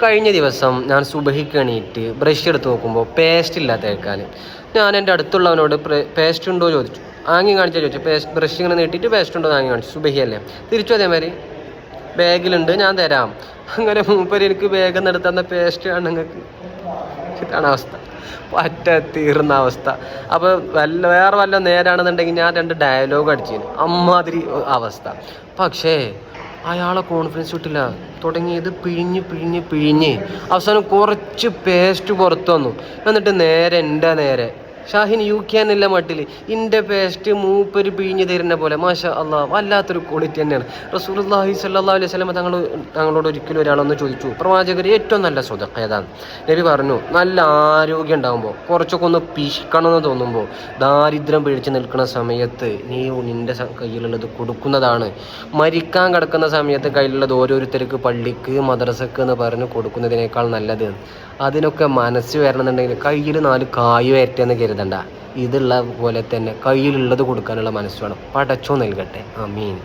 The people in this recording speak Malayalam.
കഴിഞ്ഞ ദിവസം ഞാൻ സുബഹിക്ക് എണീറ്റ് ബ്രഷ് എടുത്ത് നോക്കുമ്പോൾ പേസ്റ്റ് ഇല്ലാത്ത തേക്കാൻ. ഞാൻ എൻ്റെ അടുത്തുള്ളവനോട് പേസ്റ്റ് ഉണ്ടോ ചോദിച്ചു. ആങ്ങി കാണിച്ചാൽ ചോദിച്ചു. ബ്രഷ് ഇങ്ങനെ നീട്ടിയിട്ട് പേസ്റ്റ് ഉണ്ടോ എന്ന് ആങ്ങി കാണിച്ചു. സുബഹിയല്ലേ. തിരിച്ചു അതേമാതിരി ബാഗിലുണ്ട്, ഞാൻ തരാം. അങ്ങനെ മൂപ്പര് എനിക്ക് ബാഗിൽ നിന്ന് എടുത്തന്ന പേസ്റ്റ് ആണ് നിങ്ങൾക്ക്. ഇതാണ് അവസ്ഥ, പറ്റ തീർന്ന അവസ്ഥ. അപ്പോൾ വേറെ വല്ല നേരാണെന്നുണ്ടെങ്കിൽ ഞാൻ 2 ഡയലോഗ് അടിച്ചിരുന്നു. അമ്മാതിരി അവസ്ഥ. പക്ഷേ അയാളെ കോൺഫിഡൻസ് കിട്ടില്ല. തുടങ്ങിയത് പിഴിഞ്ഞ് അവസാനം കുറച്ച് പേസ്റ്റ് പുറത്തു വന്നു. എന്നിട്ട് നേരെ ഷാഹിൻ UK എന്നില്ല മട്ടിൽ ഇൻ്റെ പേസ്റ്റ് മൂപ്പര് പിഴിഞ്ഞ് തരുന്ന പോലെ. മാഷാ അള്ളാഹ്, വല്ലാത്തൊരു ക്വാളിറ്റി തന്നെയാണ്. റസൂലുള്ളാഹി സ്വല്ലല്ലാഹു അലൈഹി വസല്ലം തങ്ങളോട് ഒരിക്കലും ഒരാളൊന്ന് ചോദിച്ചു, പ്രവാചകർ ഏറ്റവും നല്ല സ്വതക്ക ഏതാണ്? നബി പറഞ്ഞു, നല്ല ആരോഗ്യം ഉണ്ടാകുമ്പോൾ, കുറച്ചൊക്കെ ഒന്ന് പിശിക്കണമെന്ന് തോന്നുമ്പോൾ, ദാരിദ്ര്യം പിടിച്ച് നിൽക്കുന്ന സമയത്ത് നീ നിൻ്റെ കയ്യിലുള്ളത് കൊടുക്കുന്നതാണ്. മരിക്കാൻ കിടക്കുന്ന സമയത്ത് കയ്യിലുള്ളത് ഓരോരുത്തർക്ക് പള്ളിക്ക് മദ്രസക്ക് എന്ന് പറഞ്ഞ് കൊടുക്കുന്നതിനേക്കാൾ നല്ലത്. അതിനൊക്കെ മനസ്സ് വരണമെന്നുണ്ടെങ്കിൽ കയ്യിൽ 4 കായ് വരട്ടെന്ന് കരുതണ്ട. ഇതുള്ള പോലെ തന്നെ കയ്യിലുള്ളത് കൊടുക്കാനുള്ള മനസ്സ് വേണം. പടച്ചോ നൽകട്ടെ. ആമീൻ.